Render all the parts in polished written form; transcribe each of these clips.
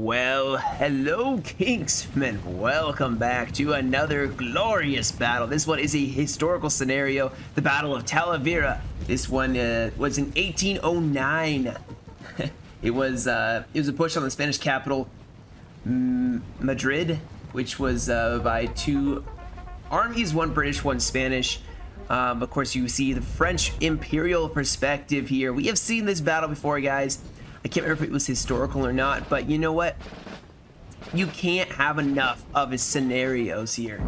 Well, hello Kingston, welcome back to another glorious battle. This one is a historical scenario, the Battle of Talavera. This one was in 1809. It was a push on the Spanish capital, Madrid, which was by two armies, one British, one Spanish. Of course, you see the French imperial perspective here. We have seen this battle before, guys. I can't remember if it was historical or not, but you know what? You can't have enough of his scenarios here.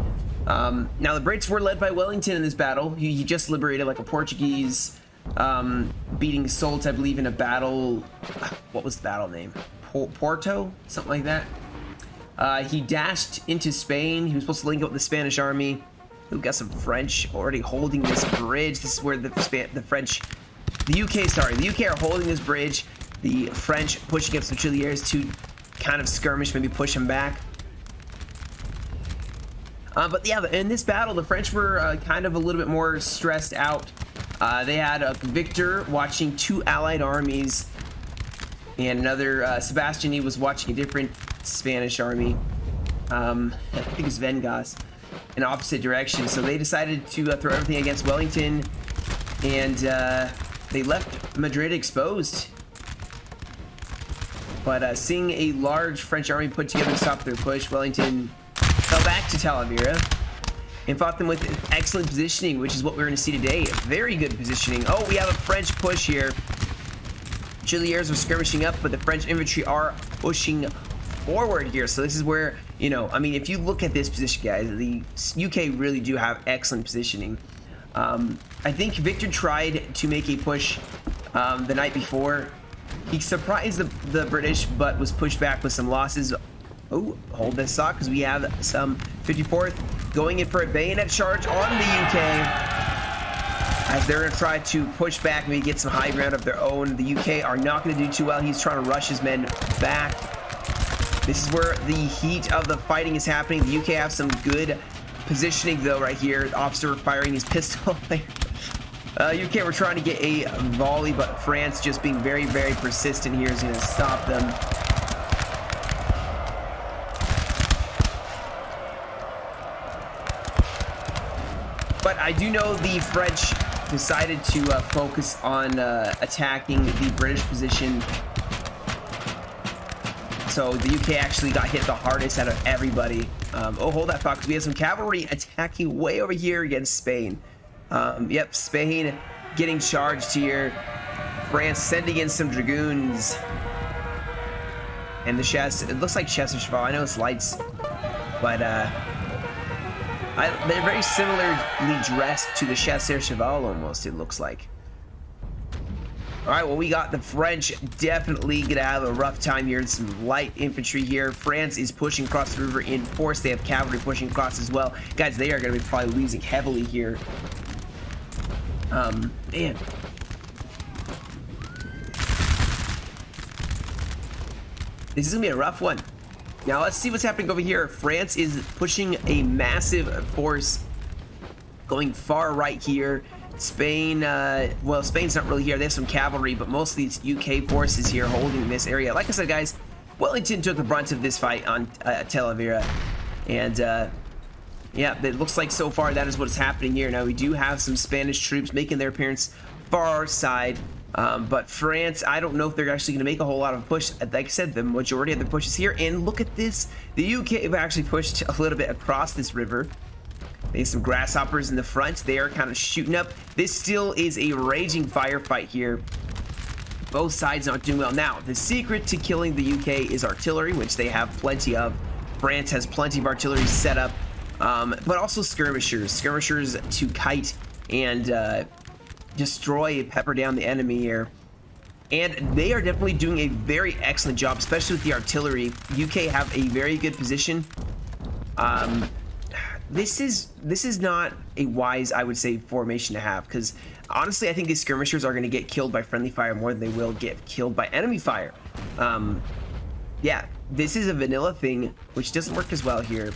Now, the Brits were led by Wellington in this battle. He just liberated like a Portuguese, beating Soult, I believe, in a battle. What was the battle name? Porto? Something like that. He dashed into Spain. He was supposed to link up with the Spanish army. We got some French already holding this bridge. This is where the UK are holding this bridge. The French pushing up some Chiliers to kind of skirmish, maybe push them back. But yeah, in this battle, the French were kind of a little bit more stressed out. They had Victor watching two allied armies, and another Sebastiani was watching a different Spanish army. I think it's Vengas, in opposite direction. So they decided to throw everything against Wellington, and they left Madrid exposed. But seeing a large French army put together to stop their push, Wellington fell back to Talavera and fought them with excellent positioning, which is what we're going to see today. Very good positioning. Oh, we have a French push here. Chiliers are skirmishing up, but the French infantry are pushing forward here. So this is where, you know, I mean, if you look at this position, guys, the UK really do have excellent positioning. I think Victor tried to make a push the night before. He surprised the British, but was pushed back with some losses. Oh, hold this thought, because we have some 54th going in for a bayonet charge on the UK, as they're going to try to push back, maybe get some high ground of their own. The UK are not going to do too well. He's trying to rush his men back. This is where the heat of the fighting is happening. The UK have some good positioning, though, right here. The officer firing his pistol. UK were trying to get a volley, but France, just being very, very persistent here, is going to stop them. But I do know the French decided to focus on attacking the British position. So the UK actually got hit the hardest out of everybody. Oh, hold that thought, because we have some cavalry attacking way over here against Spain. Yep, Spain getting charged here. France sending in some dragoons. And the chasse, it looks like chasse cheval. I know it's lights, but they're very similarly dressed to the chasse cheval almost, it looks like. All right, well, we got the French definitely gonna have a rough time here. Some light infantry here. France is pushing across the river in force. They have cavalry pushing across as well. Guys, they are gonna be probably losing heavily here. Man. This is gonna be a rough one. Now let's see what's happening over here. France is pushing a massive force going far right here. Spain, well, Spain's not really here. They have some cavalry, but mostly it's UK forces here holding this area. Like I said, guys, Wellington took the brunt of this fight on Talavera, and yeah, it looks like so far that is what's happening here. Now, we do have some Spanish troops making their appearance far our side, but France, I don't know if they're actually going to make a whole lot of push. Like I said, the majority of the push is here, and look at this. The UK have actually pushed a little bit across this river. They have some grasshoppers in the front. They are kind of shooting up. This still is a raging firefight here. Both sides not doing well. Now, the secret to killing the UK is artillery, which they have plenty of. France has plenty of artillery set up. But also skirmishers to kite and destroy, pepper down the enemy here. And they are definitely doing a very excellent job, especially with the artillery. UK have a very good position. This is not a wise, I would say, formation to have, because honestly, I think these skirmishers are going to get killed by friendly fire more than they will get killed by enemy fire. Yeah, this is a vanilla thing, which doesn't work as well here.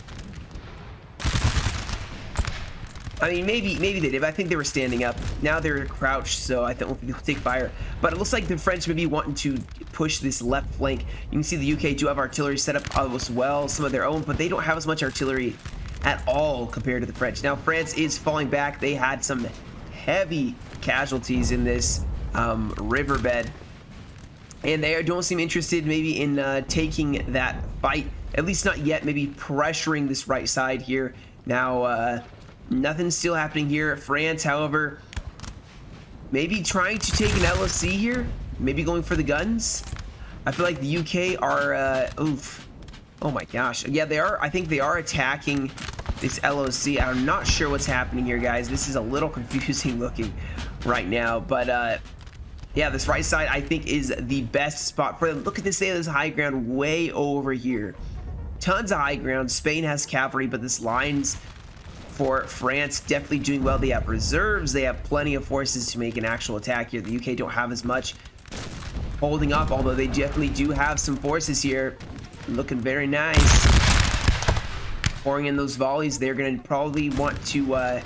I mean, maybe they did, but I think they were standing up. Now they're crouched, so I don't think they'll take fire. But it looks like the French may be wanting to push this left flank. You can see the UK do have artillery set up as well, some of their own, but they don't have as much artillery at all compared to the French. Now, France is falling back. They had some heavy casualties in this riverbed, and they don't seem interested maybe in taking that fight, at least not yet. Maybe pressuring this right side here. Now, nothing's still happening here. France, however, maybe trying to take an LOC here, maybe going for the guns. I feel like the UK are, oof. Oh my gosh. Yeah, they are. I think they are attacking this LOC. I'm not sure what's happening here, guys. This is a little confusing looking right now. But, yeah, this right side, I think, is the best spot for them. Look at this. They have this high ground way over here. Tons of high ground. Spain has cavalry, but this line's for France definitely doing well. They have reserves. They have plenty of forces to make an actual attack here. The UK don't have as much holding up, although they definitely do have some forces here. Looking very nice. Pouring in those volleys. They're going to probably want to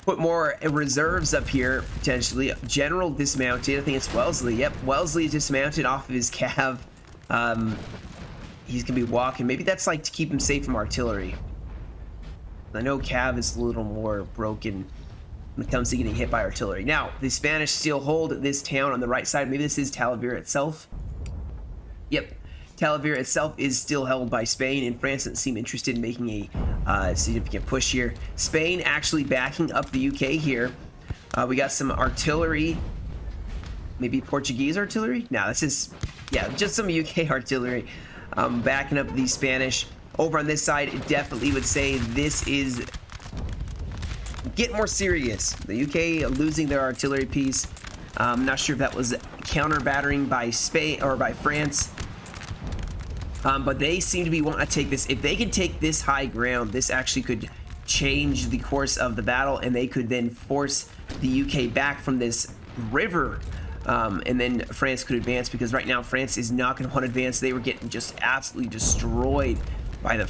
put more reserves up here, potentially. General dismounted. I think it's Wellesley. Yep, Wellesley is dismounted off of his cav. He's going to be walking. Maybe that's like to keep him safe from artillery. I know Cav is a little more broken when it comes to getting hit by artillery. Now, the Spanish still hold this town on the right side. Maybe this is Talavera itself. Yep, Talavera itself is still held by Spain, and France doesn't seem interested in making a significant push here. Spain actually backing up the UK here. We got some artillery. Maybe Portuguese artillery? No, this is, yeah, just some UK artillery backing up the Spanish. Over on this side, definitely would say this is get more serious. The UK losing their artillery piece. I'm not sure if that was counter battering by Spain or by France, but they seem to be wanting to take this. If they can take this high ground, this actually could change the course of the battle, and they could then force the UK back from this river. And then France could advance, because right now France is not going to want to advance. They were getting just absolutely destroyed by the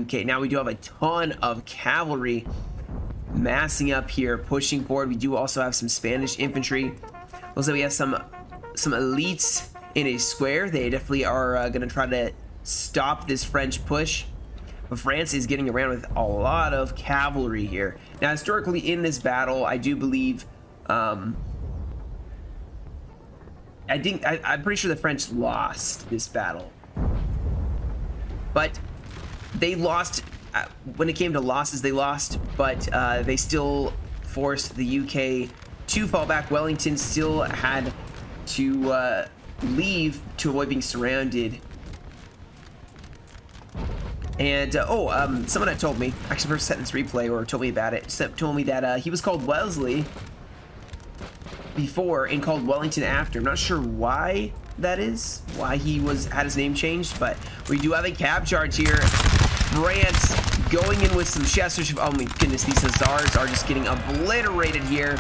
UK. Now we do have a ton of cavalry massing up here, pushing forward. We do also have some Spanish infantry. Also, we have some elites in a square. They definitely are going to try to stop this French push. But France is getting around with a lot of cavalry here. Now, historically in this battle, I do believe, I'm pretty sure the French lost this battle. But they lost, when it came to losses, they lost, but they still forced the UK to fall back. Wellington still had to leave to avoid being surrounded. And, someone had told me, actually first set this replay, or told me about it, told me that he was called Wellesley before and called Wellington after. I'm not sure why that is, why he had his name changed, but we do have a cab charge here. France going in with some Chester's. Oh my goodness, these Hussars are just getting obliterated here,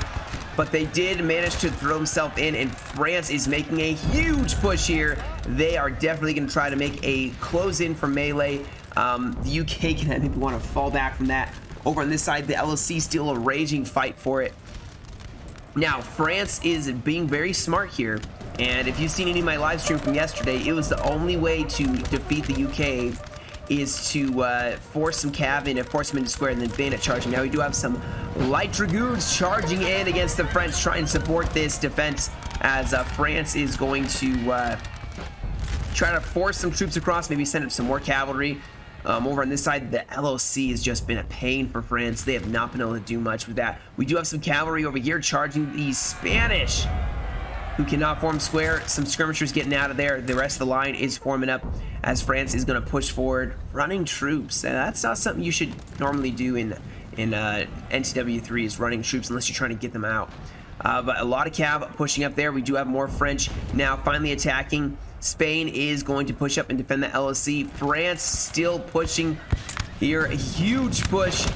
but they did manage to throw himself in, and France is making a huge push here. They are definitely going to try to make a close in from melee. The UK can, I think, want to fall back from that. Over on this side, the LOC still a raging fight for it. Now, France is being very smart here, and if you've seen any of my live stream from yesterday, it was the only way to defeat the UK is to force some cav in and force them into square and then bayonet charging. Now we do have some light dragoons charging in against the French, trying to support this defense, as France is going to try to force some troops across, maybe send up some more cavalry. Over on this side, the LOC has just been a pain for France. They have not been able to do much with that. We do have some cavalry over here charging the Spanish, who cannot form square. Some skirmishers getting out of there. The rest of the line is forming up as France is going to push forward, running troops. And that's not something you should normally do in NTW3, is running troops unless you're trying to get them out. But a lot of cav pushing up there. We do have more French now finally attacking. Spain is going to push up and defend the LOC. France still pushing here, a huge push,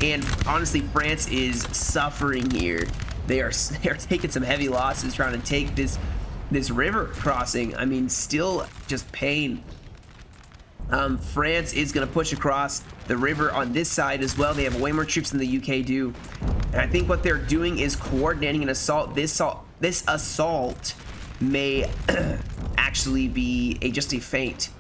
and honestly, France is suffering here. They are taking some heavy losses trying to take this river crossing. I mean, still just pain France is going to push across the river on this side as well. They have way more troops than the UK do. And I think what they're doing is coordinating an assault. This assault may actually be just a feint.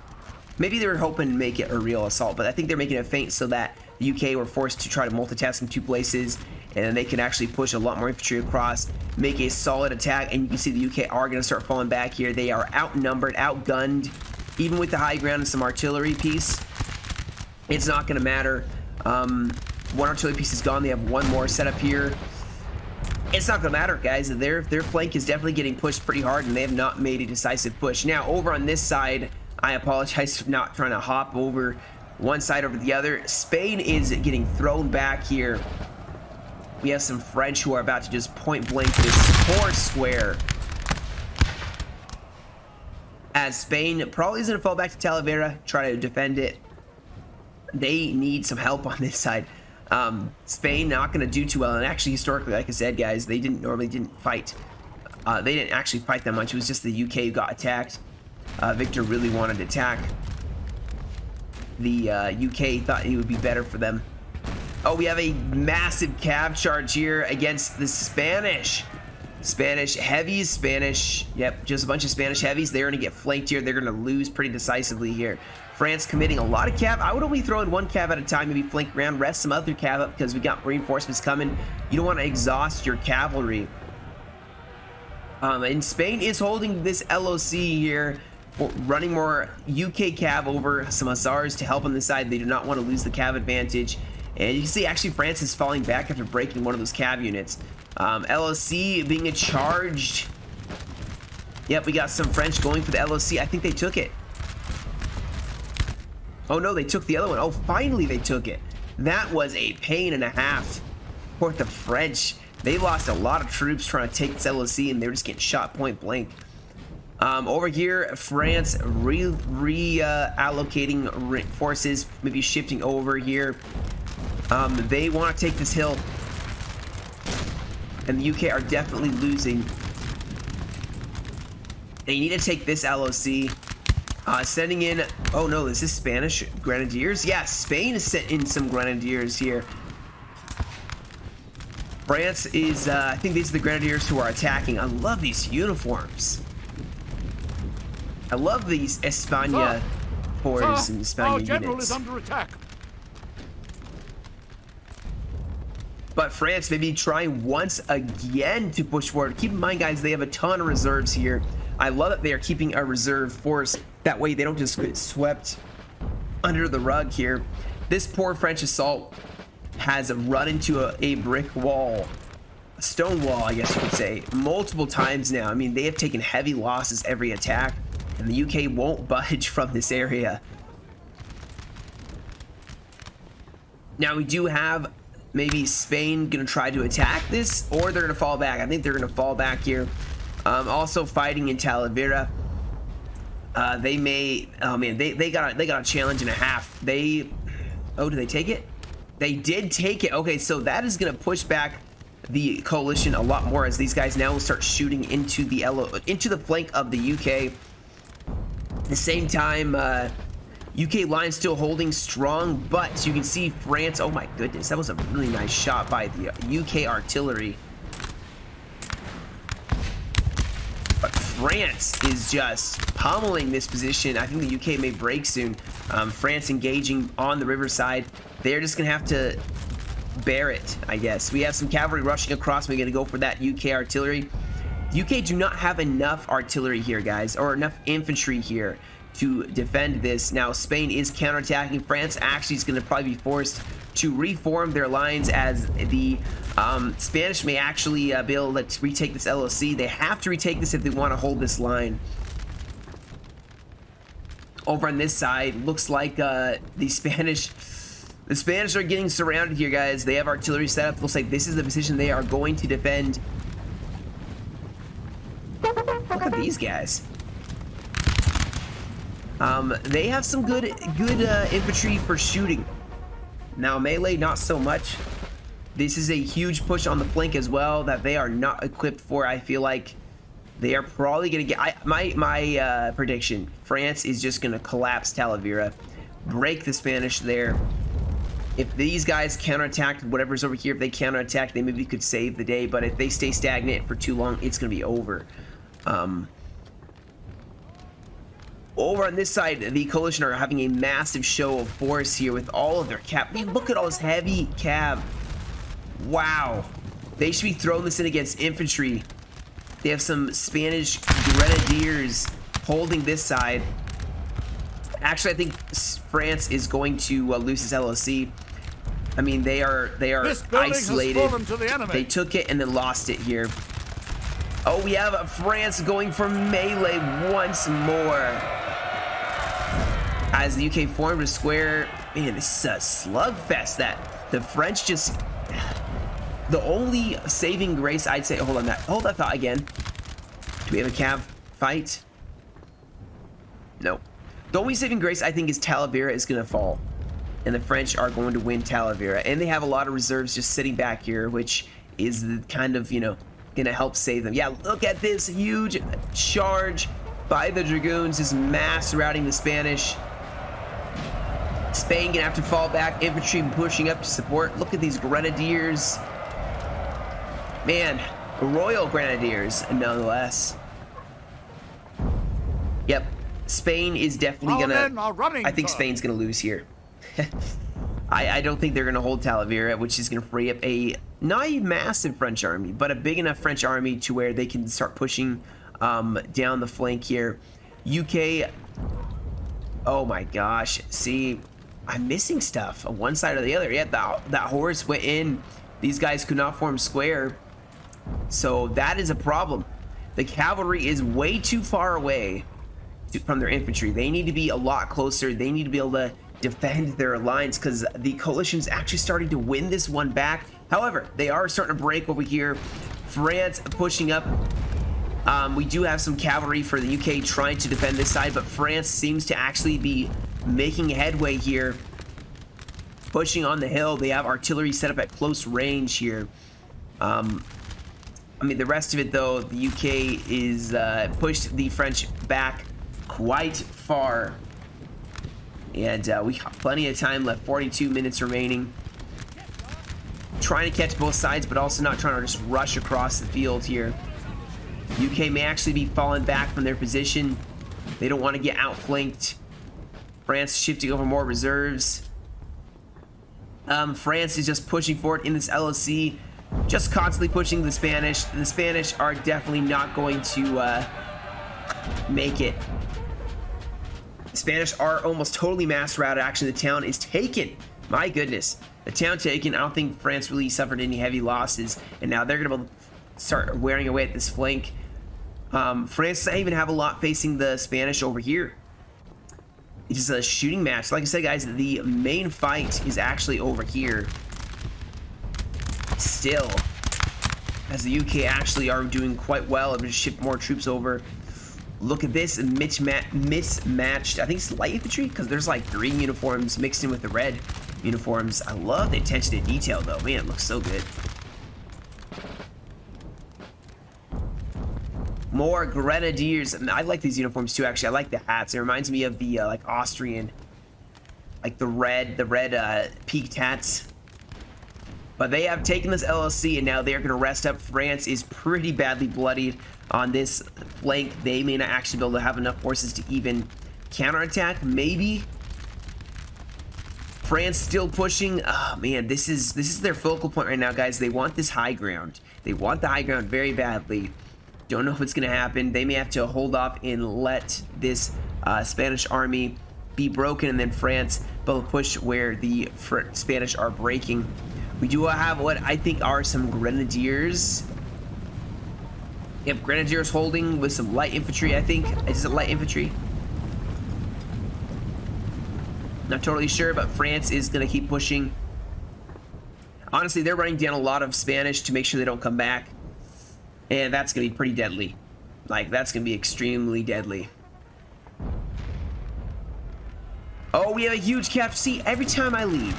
Maybe they were hoping to make it a real assault, but I think they're making a feint so that the UK were forced to try to multitask in 2 places, and then they can actually push a lot more infantry across, make a solid attack, and you can see the UK are going to start falling back here. They are outnumbered, outgunned, even with the high ground and some artillery piece. It's not going to matter. One artillery piece is gone. They have one more set up here. It's not going to matter, guys. Their flank is definitely getting pushed pretty hard, and they have not made a decisive push. Now, over on this side, I apologize for not trying to hop over one side over the other. Spain is getting thrown back here. We have some French who are about to just point blank this poor square. As Spain probably is going to fall back to Talavera, try to defend it. They need some help on this side. Spain not going to do too well, and actually historically, like I said, guys, they didn't fight. They didn't actually fight that much. It was just the UK who got attacked. Victor really wanted to attack. The UK thought it would be better for them. Oh, we have a massive cav charge here against the Spanish. Spanish heavies, yep, just a bunch of Spanish heavies. They're going to get flanked here. They're going to lose pretty decisively here. France committing a lot of cav. I would only throw in 1 cav at a time, maybe flank around, rest some other cav up because we got reinforcements coming. You don't want to exhaust your cavalry. And Spain is holding this LOC here, running more UK cav over some hussars to help on the side. They do not want to lose the cav advantage. And you can see actually France is falling back after breaking one of those cav units. LOC being charged. Yep, we got some French going for the LOC. I think they took it. Oh no, they took the other one. Oh, finally they took it. That was a pain and a half for the French. They lost a lot of troops trying to take this LOC, and they were just getting shot point blank. Over here, France reallocating forces, maybe shifting over here. They want to take this hill, and the UK are definitely losing. They need to take this LOC. Sending in, oh no, is this Spanish grenadiers? Yeah, Spain is sent in some grenadiers here. France is, I think these are the grenadiers who are attacking. I love these uniforms. I love these España forces and España our general units. is under attack. But France maybe trying once again to push forward. Keep in mind, guys, they have a ton of reserves here. I love that they are keeping a reserve force. That way they don't just get swept under the rug here. This poor French assault has run into a brick wall. A stone wall, I guess you could say, multiple times now. I mean, they have taken heavy losses every attack, and the UK won't budge from this area. Now we do have maybe Spain gonna try to attack this, or they're gonna fall back. I think they're gonna fall back here. Also fighting in Talavera. They may, oh man, they got a challenge and a half. Oh, did they take it? They did take it. Okay, so that is gonna push back the coalition a lot more, as these guys now will start shooting into the flank of the UK. At the same time, UK line still holding strong, but you can see France. Oh my goodness, that was a really nice shot by the UK artillery. But France is just pummeling this position. I think the UK may break soon. France engaging on the riverside. They're just gonna have to bear it, I guess. We have some cavalry rushing across. We're gonna go for that UK artillery. The UK do not have enough artillery here, guys, or enough infantry here to defend this. Now Spain is counterattacking. France actually is going to probably be forced to reform their lines, as the Spanish may actually be able to retake this LOC. They have to retake this if they want to hold this line. Over on this side, looks like the Spanish are getting surrounded here, guys. They have artillery set up. Looks like this is the position they are going to defend. Look at these guys. They have some good infantry for shooting. Now melee, not so much. This is a huge push on the flank as well that they are not equipped for. I feel like they are probably gonna get. My prediction: France is just gonna collapse Talavera. break the Spanish there. If these guys counterattack whatever's over here, if they counterattack, they maybe could save the day. But if they stay stagnant for too long, it's going to be over. Over on this side, the coalition are having a massive show of force here with all of their cav. Man, look at all this heavy cav. Wow. They should be throwing this in against infantry. They have some Spanish grenadiers holding this side. Actually, I think France is going to lose this LOC. I mean, they are isolated. They took it and then lost it here. Oh, we have France going for melee once more. As the UK formed a square. Man, this is a slugfest. That the French just... The only saving grace, I'd say... Hold that thought again. Do we have a cav fight? No. The only saving grace, I think, is Talavera is going to fall. And the French are going to win Talavera. And they have a lot of reserves just sitting back here, which is the kind of, you know, going to help save them. Yeah, look at this huge charge by the Dragoons, just mass routing the Spanish. Spain gonna have to fall back. Infantry pushing up to support. Look at these grenadiers. Man, Royal Grenadiers, nonetheless. Yep, Spain is definitely gonna... I think Spain's gonna lose here. I don't think they're gonna hold Talavera, which is gonna free up a not a massive French army, but a big enough French army to where they can start pushing down the flank here. UK... Oh my gosh, see, I'm missing stuff on one side or the other. Yeah, that horse went in. These guys could not form square. So that is a problem. The cavalry is way too far away from their infantry. They need to be a lot closer. They need to be able to defend their lines because the coalition's actually starting to win this one back. However, they are starting to break over here. France pushing up. We do have some cavalry for the UK trying to defend this side, but France seems to actually be making headway here. Pushing on the hill. They have artillery set up at close range here. I mean, the rest of it, though, the UK is pushed the French back quite far. And we have plenty of time left, 42 minutes remaining. Trying to catch both sides, but also not trying to just rush across the field here. UK may actually be falling back from their position. They don't want to get outflanked. France shifting over more reserves. France is just pushing forward in this LOC, just constantly pushing the Spanish. The Spanish are definitely not going to make it. The Spanish are almost totally mass routed. Actually, the town is taken. My goodness. The town taken. I don't think France really suffered any heavy losses. And now they're going to start wearing away at this flank. France doesn't even have a lot facing the Spanish over here. It's just a shooting match. Like I said, guys, the main fight is actually over here. Still, as the UK actually are doing quite well. I've just shipped more troops over. Look at this mismatched. I think it's light infantry because there's like green uniforms mixed in with the red uniforms. I love the attention to detail, though. Man, it looks so good. More grenadiers. I like these uniforms too. Actually, I like the hats. It reminds me of the like Austrian, like the red peaked hats. But they have taken this LLC and now they're going to rest up. France is pretty badly bloodied on this flank. They may not actually be able to have enough forces to even counterattack. Maybe. France still pushing. Oh man, this is their focal point right now, guys. They want this high ground. They want the high ground very badly. Don't know if it's going to happen. They may have to hold off and let this Spanish army be broken, and then France will push where the Spanish are breaking. We do have what I think are some grenadiers. Yep, grenadiers holding with some light infantry, I think. Is it light infantry? Not totally sure, but France is going to keep pushing. Honestly, they're running down a lot of Spanish to make sure they don't come back. And that's going to be pretty deadly. Like, that's going to be extremely deadly. Oh, we have a huge cap. See, every time I leave,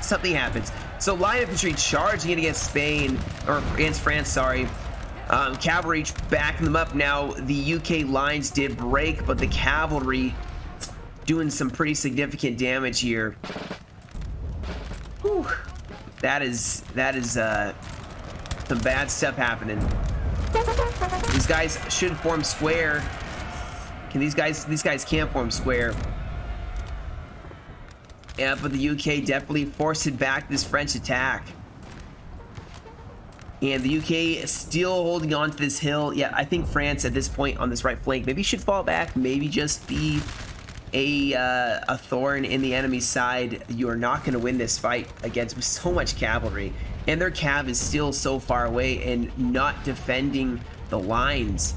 something happens. So, light infantry charging it against Spain, or against France, sorry. Cavalry backing them up. Now, the UK lines did break, but the cavalry doing some pretty significant damage here. Whew. That is some bad stuff happening. These guys should form square. These guys can't form square. Yeah, but the UK definitely forced back this French attack. And the UK is still holding on to this hill. Yeah, I think France at this point on this right flank maybe should fall back, maybe just be a thorn in the enemy's side. You are not going to win this fight against so much cavalry. And their cav is still so far away and not defending the lines.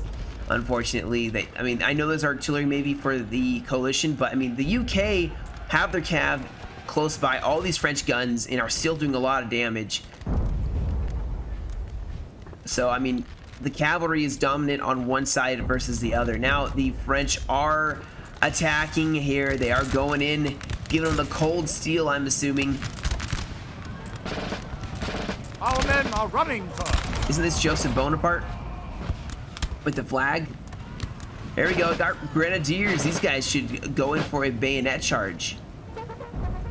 Unfortunately, I mean, I know there's artillery maybe for the coalition, but I mean, the UK have their cav close by all these French guns and are still doing a lot of damage. So, I mean, the cavalry is dominant on one side versus the other. Now, the French are attacking here. They are going in, giving them the cold steel, I'm assuming. Our men are running, sir. Isn't this Joseph Bonaparte? With the flag? There we go. Got grenadiers. These guys should go in for a bayonet charge.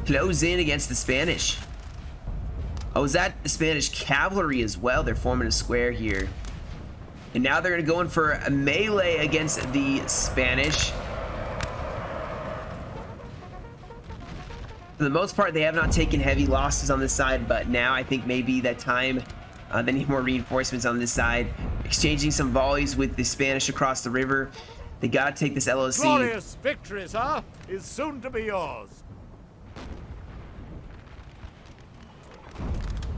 Close in against the Spanish. Oh, is that the Spanish cavalry as well? They're forming a square here. And now they're going to go in for a melee against the Spanish. For the most part, they have not taken heavy losses on this side, but now I think maybe that time they need more reinforcements on this side. Exchanging some volleys with the Spanish across the river. They got to take this LOC. Glorious victory, sir, is soon to be yours.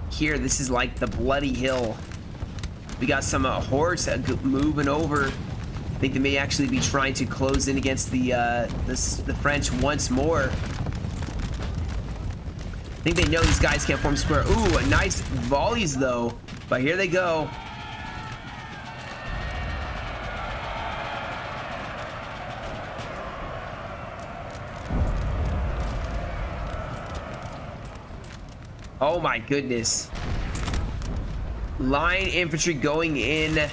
Here, this is like the bloody hill. We got some horse moving over. I think they may actually be trying to close in against the French once more. I think they know these guys can't form square. Ooh, nice volleys though. But here they go. Oh my goodness. Line infantry going in.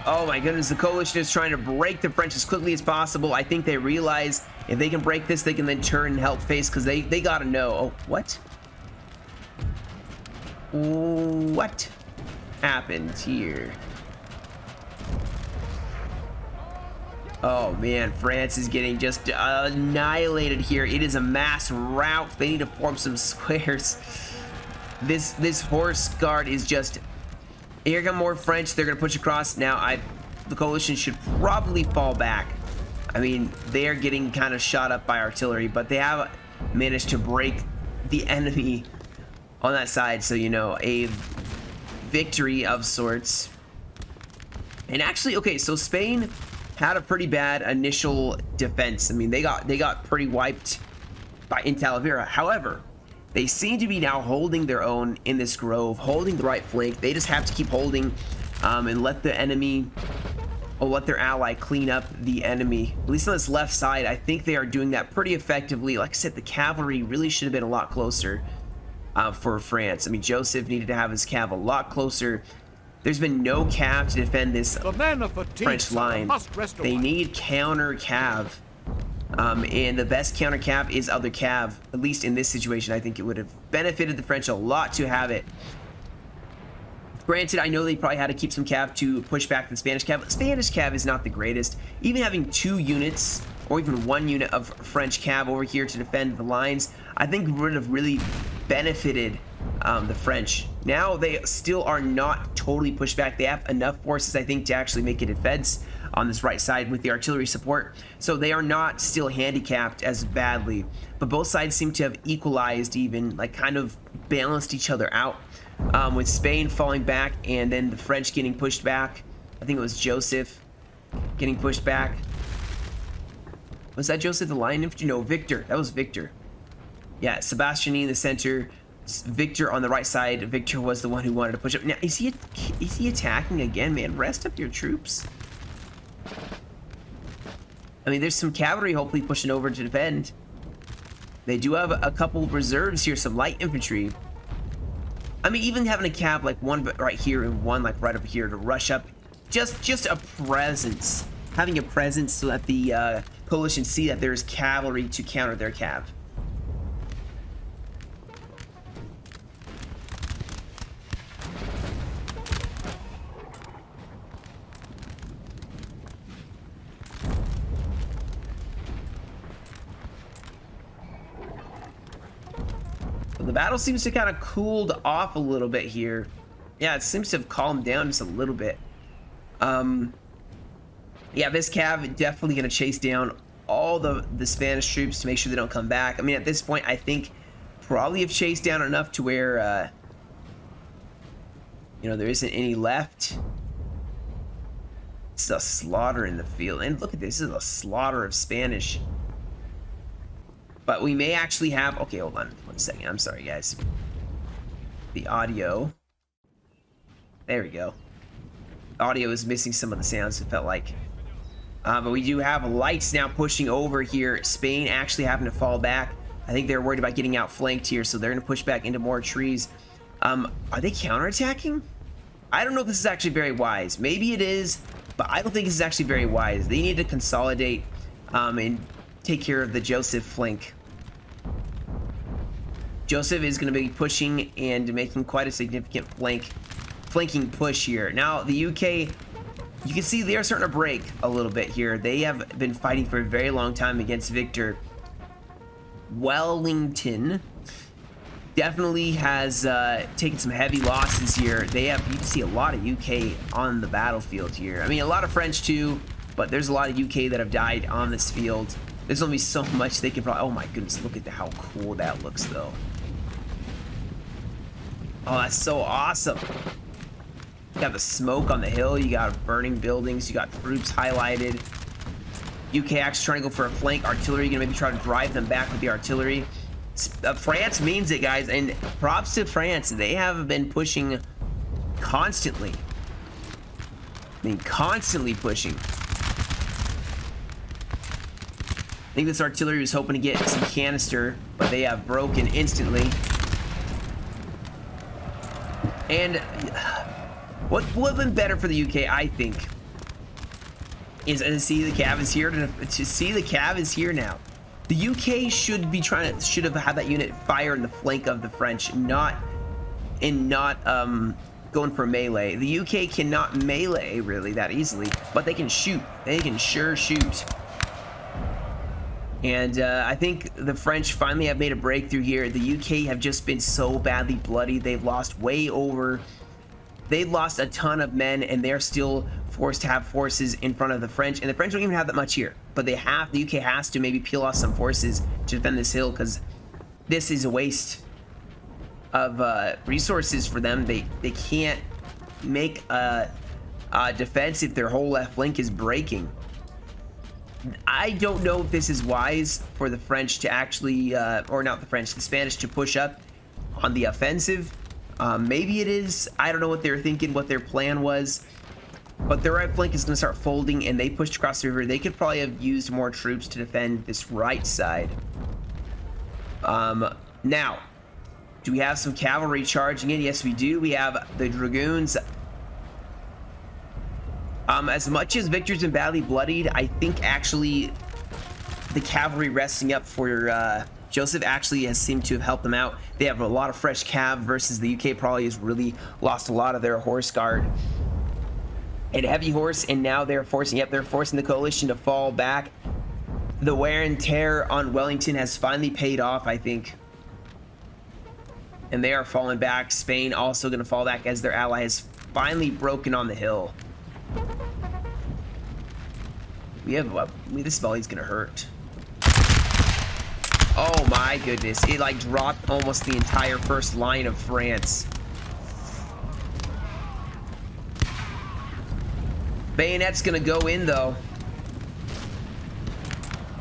Oh my goodness, the coalition is trying to break the French as quickly as possible. I think they realize if they can break this, they can then turn and help face, because they gotta know. Oh, what? What happened here? Oh man, France is getting just annihilated here. It is a mass rout. They need to form some squares. This horse guard is just... Here come more French. They're gonna push across. Now the coalition should probably fall back. I mean, they are getting kind of shot up by artillery, but they have managed to break the enemy on that side. So, you know, a victory of sorts. And actually, okay, so Spain had a pretty bad initial defense. I mean, they got pretty wiped in Talavera. However, they seem to be now holding their own in this grove, holding the right flank. They just have to keep holding and let the enemy, or let their ally clean up the enemy. At least on this left side, I think they are doing that pretty effectively. Like I said, the cavalry really should have been a lot closer for France. I mean, Joseph needed to have his cav a lot closer. There's been no cav to defend this French line. They need counter cav. And the best counter cav is other cav. At least in this situation, I think it would have benefited the French a lot to have it. Granted, I know they probably had to keep some cav to push back the Spanish cav. Spanish cav is not the greatest. Even having 2 units or even 1 unit of French cav over here to defend the lines, I think would have really benefited the French. Now they still are not totally pushed back. They have enough forces, I think, to actually make a defense on this right side with the artillery support. So they are not still handicapped as badly. But both sides seem to have equalized, even like kind of balanced each other out. With Spain falling back and then the French getting pushed back. I think it was Joseph getting pushed back. Was that Joseph the line infantry? No, Victor. That was Victor. Yeah, Sebastiani in the center, Victor on the right side. Victor was the one who wanted to push up. Now, is he attacking again, man? Rest up your troops. I mean, there's some cavalry hopefully pushing over to defend. They do have a couple reserves here, some light infantry. I mean, even having a cav like one right here and one like right over here to rush up, just a presence having a presence so that the coalition see that there's cavalry to counter their cav. The battle seems to kind of cooled off a little bit here. Yeah, it seems to have calmed down just a little bit. Yeah, this cav definitely going to chase down all the Spanish troops to make sure they don't come back. I mean, at this point, I think probably have chased down enough to where, you know, there isn't any left. It's a slaughter in the field. And look at this. This is a slaughter of Spanish. But we may actually have... Okay, hold on 1 second. I'm sorry, guys. The audio. There we go. Audio is missing some of the sounds, it felt like. But we do have lights now pushing over here. Spain actually having to fall back. I think they're worried about getting outflanked here, so they're going to push back into more trees. Are they counterattacking? I don't know if this is actually very wise. Maybe it is, but I don't think this is actually very wise. They need to consolidate and take care of the Joseph flank. Joseph is going to be pushing and making quite a significant flanking push here. Now, the UK, you can see they're starting to break a little bit here. They have been fighting for a very long time against Victor. Wellington definitely has taken some heavy losses here. They have, you can see a lot of UK on the battlefield here. I mean, a lot of French too, but there's a lot of UK that have died on this field. There's only so much they can probably... Oh my goodness, look at how cool that looks, though. Oh, that's so awesome. You got the smoke on the hill, you got burning buildings, you got troops highlighted. UK actually trying to go for a flank. Artillery gonna maybe try to drive them back with the artillery. France means it, guys, and props to France. They have been pushing constantly. I mean, constantly pushing. I think this artillery was hoping to get some canister, but they have broken instantly. And what would have been better for the UK, I think, is to see the cav is here. To see the cav is here now. The UK should have had that unit fire in the flank of the French, not going for melee. The UK cannot melee really that easily, but they can shoot. They can sure shoot. And I think the French finally have made a breakthrough here. The UK have just been so badly bloody. They've lost they've lost a ton of men, and they're still forced to have forces in front of the French. And the French don't even have that much here. But the UK has to maybe peel off some forces to defend this hill, because this is a waste of resources for them. They can't make a defense if their whole left flank is breaking. I don't know if this is wise for the French to actually, or not the French, the Spanish to push up on the offensive. Maybe it is. I don't know what they were thinking, what their plan was. But their right flank is going to start folding, and they pushed across the river. They could probably have used more troops to defend this right side. Now, do we have some cavalry charging in? Yes, we do. We have the Dragoons. As much as Victor's been badly bloodied, I think actually the cavalry resting up for Joseph actually has seemed to have helped them out. They have a lot of fresh cav versus the UK probably has really lost a lot of their horse guard and heavy horse, and now they're forcing the coalition to fall back. The wear and tear on Wellington has finally paid off, I think, and they are falling back. Spain also going to fall back as their ally has finally broken on the hill. We have this volley's gonna hurt. Oh my goodness, it like dropped almost the entire first line of France. Bayonet's gonna go in though.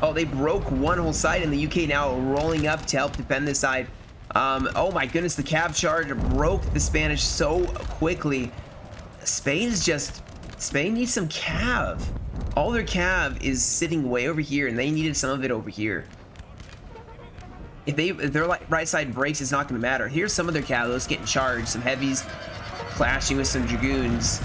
Oh, they broke one whole side, and the UK now rolling up to help defend this side. Oh my goodness, the cav charge broke the Spanish so quickly. Spain needs some cav. All their cav is sitting way over here, and they needed some of it over here. If their right side breaks, it's not going to matter. Here's some of their cav. Those getting charged. Some heavies clashing with some dragoons.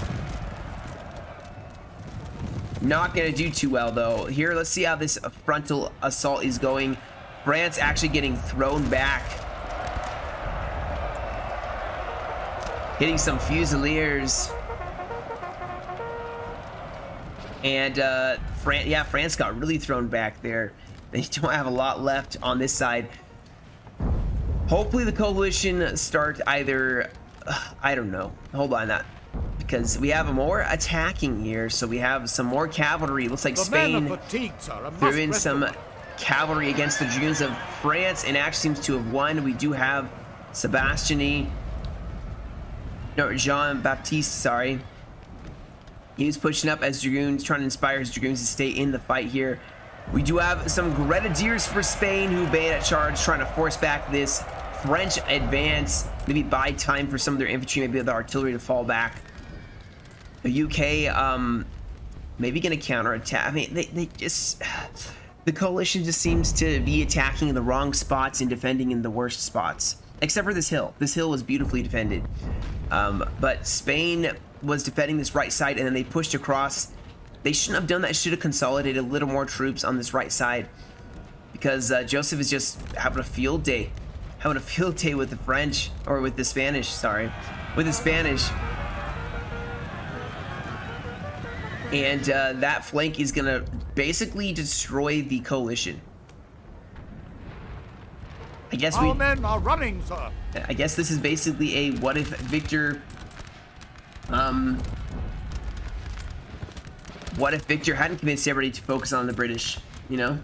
Not gonna do too well though. Here, let's see how this frontal assault is going. France actually getting thrown back. Hitting some Fusiliers. And France got really thrown back there. They don't have a lot left on this side. Hopefully the coalition start either, I don't know. Hold on that. Because we have more attacking here, so we have some more cavalry. Looks like Spain threw in some cavalry against the dragoons of France and actually seems to have won. We do have Jean-Baptiste, sorry. He was pushing up as dragoons, trying to inspire his dragoons to stay in the fight here. We do have some grenadiers for Spain who bayonet charge, trying to force back this French advance, maybe buy time for some of their infantry, maybe the artillery to fall back. The UK, maybe gonna counterattack. I mean, they just, the coalition just seems to be attacking in the wrong spots and defending in the worst spots. Except for this hill. This hill was beautifully defended. But Spain was defending this right side, and then they pushed across. They shouldn't have done that. Should have consolidated a little more troops on this right side, because Joseph is just having a field day. Having a field day with the French, or with the Spanish, sorry. With the Spanish. And that flank is gonna basically destroy the coalition. I guess Our men are running, sir. I guess this is basically a what if Victor what if Victor hadn't convinced everybody to focus on the British, you know?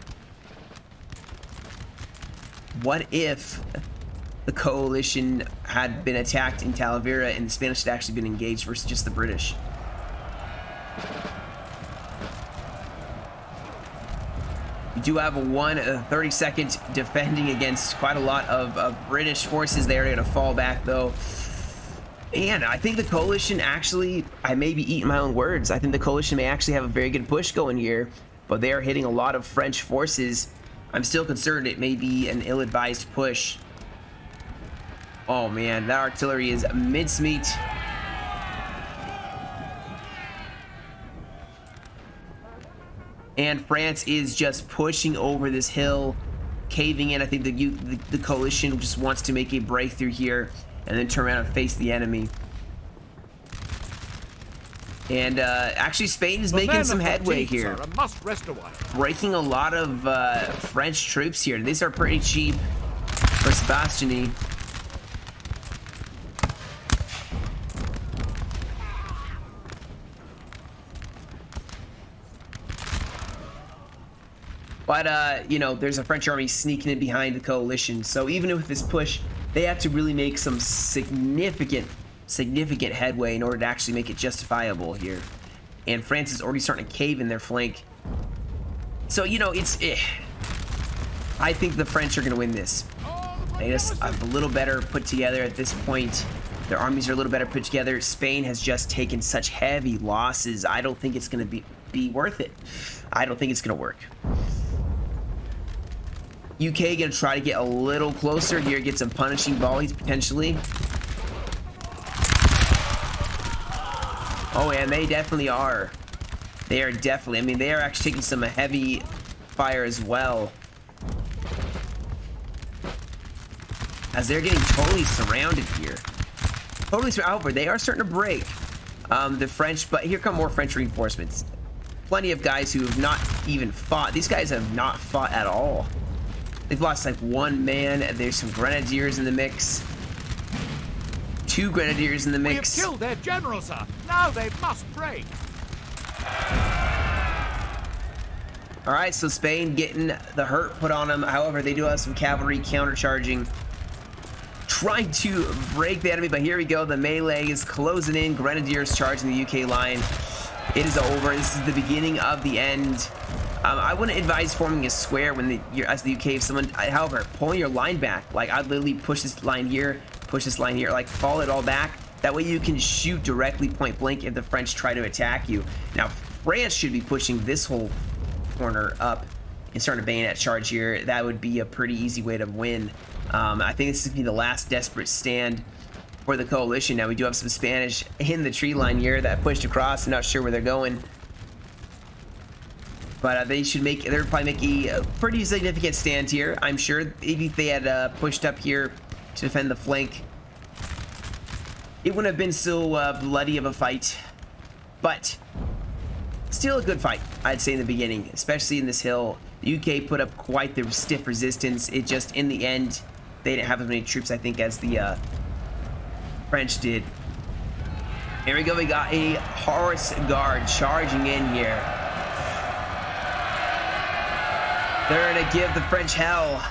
What if the coalition had been attacked in Talavera and the Spanish had actually been engaged versus just the British? We do have a 30-second defending against quite a lot of British forces. They're going to fall back, though. And I think the coalition actually, I may be eating my own words. I think the coalition may actually have a very good push going here, but they are hitting a lot of French forces. I'm still concerned it may be an ill-advised push. Oh, man, that artillery is mincemeat. And France is just pushing over this hill, caving in. I think the coalition just wants to make a breakthrough here and then turn around and face the enemy. And actually, Spain is making some headway here. Breaking a lot of French troops here. These are pretty cheap for Sebastiani. But, you know, there's a French army sneaking in behind the coalition. So even with this push, they have to really make some significant headway in order to actually make it justifiable here. And France is already starting to cave in their flank. So, you know, I think the French are going to win this. They just are a little better put together at this point. Their armies are a little better put together. Spain has just taken such heavy losses. I don't think it's going to be worth it. I don't think it's going to work. UK gonna try to get a little closer here, get some punishing volleys potentially. Oh, and they definitely are. They are definitely, I mean, they are actually taking some heavy fire as well, as they're getting totally surrounded here. Totally surrounded. However, they are starting to break the French, but here come more French reinforcements. Plenty of guys who have not even fought. These guys have not fought at all. They've lost like one man. There's some grenadiers in the mix. 2 grenadiers in the mix. We have killed their general, sir. Now they must break. All right, so Spain getting the hurt put on them. However, they do have some cavalry countercharging, trying to break the enemy. But here we go. The melee is closing in. Grenadiers charging the UK line. It is over. This is the beginning of the end. I wouldn't advise forming a square when as the UK, if someone, however, pulling your line back, like I'd literally push this line here, like fall it all back. That way you can shoot directly point blank if the French try to attack you. Now, France should be pushing this whole corner up and starting a bayonet charge here. That would be a pretty easy way to win. I think this is gonna be the last desperate stand for the coalition. Now, we do have some Spanish in the tree line here that pushed across. I'm not sure where they're going. But they're probably make a pretty significant stand here. I'm sure maybe if they had pushed up here to defend the flank, it wouldn't have been so bloody of a fight. But still a good fight, I'd say, in the beginning, especially in this hill. The UK put up quite the stiff resistance. It just, in the end, they didn't have as many troops, I think, as the French did. Here we go. We got a horse guard charging in here. They're gonna give the French hell.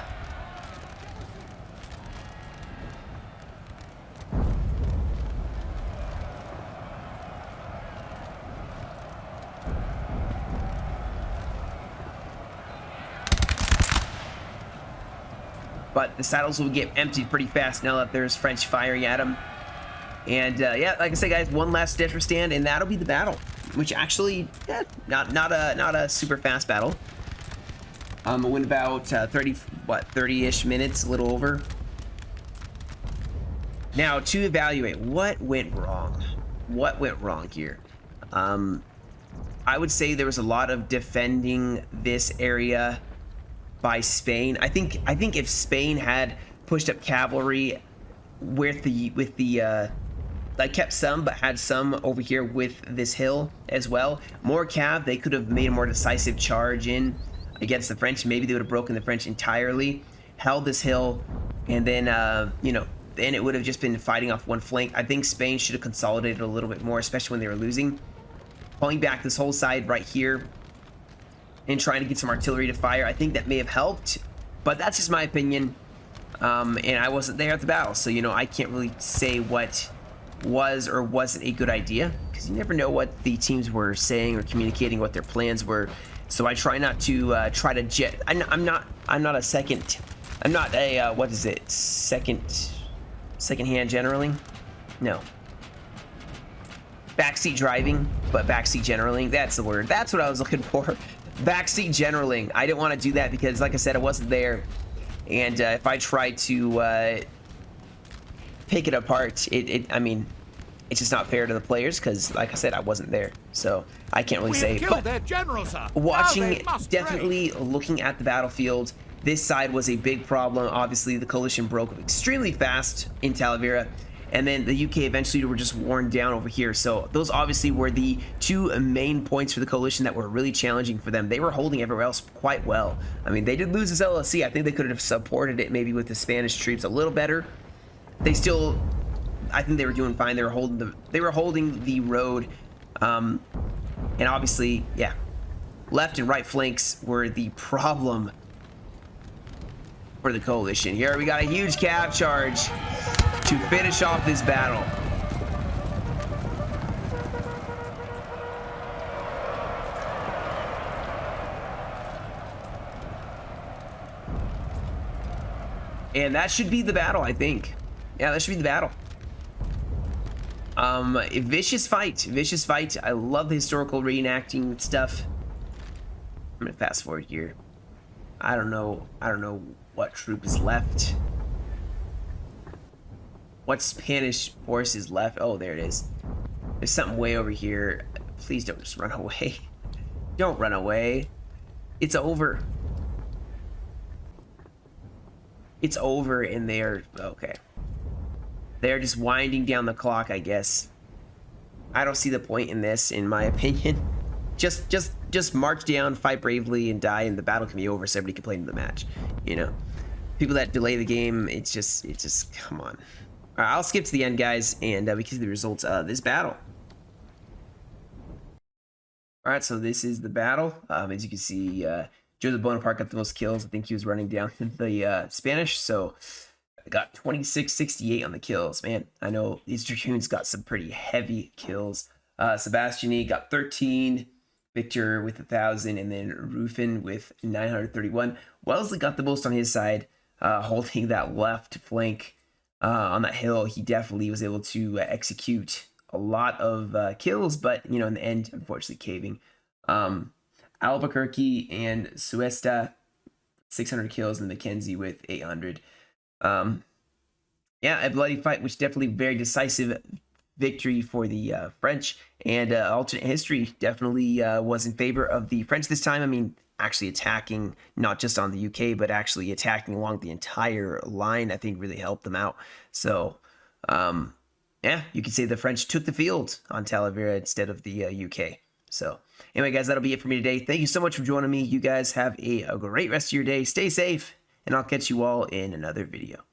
But the saddles will get emptied pretty fast now that there's French firing at them. And yeah, like I said, guys, one last Stretcher stand, and that'll be the battle. Which actually, yeah, not a super fast battle. It went about 30-ish minutes, a little over. Now, to evaluate what went wrong. What went wrong here? I would say there was a lot of defending this area by Spain. I think if Spain had pushed up cavalry with the like kept some but had some over here with this hill as well, more cav, they could have made a more decisive charge in against the French. Maybe they would have broken the French entirely, held this hill, and then you know, then it would have just been fighting off one flank. I think Spain should have consolidated a little bit more, especially when they were losing, pulling back this whole side right here and trying to get some artillery to fire. I think that may have helped, but that's just my opinion. And I wasn't there at the battle, so, you know, I can't really say what was or wasn't a good idea, because you never know what the teams were saying or communicating, what their plans were. So I try not to I'm not a what is it, second hand generaling? No. Backseat driving, but backseat generaling, that's the word. That's what I was looking for. Backseat generaling. I didn't want to do that because, like I said, I wasn't there. And if I tried to pick it apart, I mean, it's just not fair to the players because, like I said, I wasn't there. So I can't really say. Killed But their general, sir. watching, definitely looking at the battlefield, this side was a big problem. Obviously, the coalition broke extremely fast in Talavera, and then the UK eventually were just worn down over here. So those obviously were the two main points for the coalition that were really challenging for them. They were holding everywhere else quite well. I mean, they did lose this LLC. I think they could have supported it maybe with the Spanish troops a little better. They still, I think they were doing fine. They were holding the road, and obviously, yeah, left and right flanks were the problem for the coalition. Here we got a huge cav charge to finish off this battle. And that should be the battle, I think. Yeah, that should be the battle. A vicious fight. I love the historical reenacting stuff. I'm gonna fast forward here. I don't know what troop is left. What Spanish force is left? Oh, there it is. There's something way over here. Please don't just run away. Don't run away. It's over. It's over, and they're okay. They're just winding down the clock, I guess. I don't see the point in this, in my opinion. Just march down, fight bravely, and die, and the battle can be over, so everybody can play into the match. You know, people that delay the game, it's just come on. All right, I'll skip to the end, guys, and we can see the results of this battle. All right, so this is the battle. As you can see, Joseph Bonaparte got the most kills. I think he was running down the Spanish, so I got 2668 on the kills. Man, I know these dragoons got some pretty heavy kills. Sebastiani got 13, Victor with 1,000, and then Ruffin with 931. Wellesley got the most on his side, holding that left flank on that hill. He definitely was able to execute a lot of kills, but, you know, in the end, unfortunately caving. Albuquerque and Suesta, 600 kills, and Mackenzie with 800. Yeah, a bloody fight, which definitely very decisive victory for the French, and alternate history definitely was in favor of the French this time. I mean, actually attacking not just on the UK, but actually attacking along the entire line, I think really helped them out. So, yeah, you could say the French took the field on Talavera instead of the UK. So, anyway, guys, that'll be it for me today. Thank you so much for joining me. You guys have a great rest of your day. Stay safe, and I'll catch you all in another video.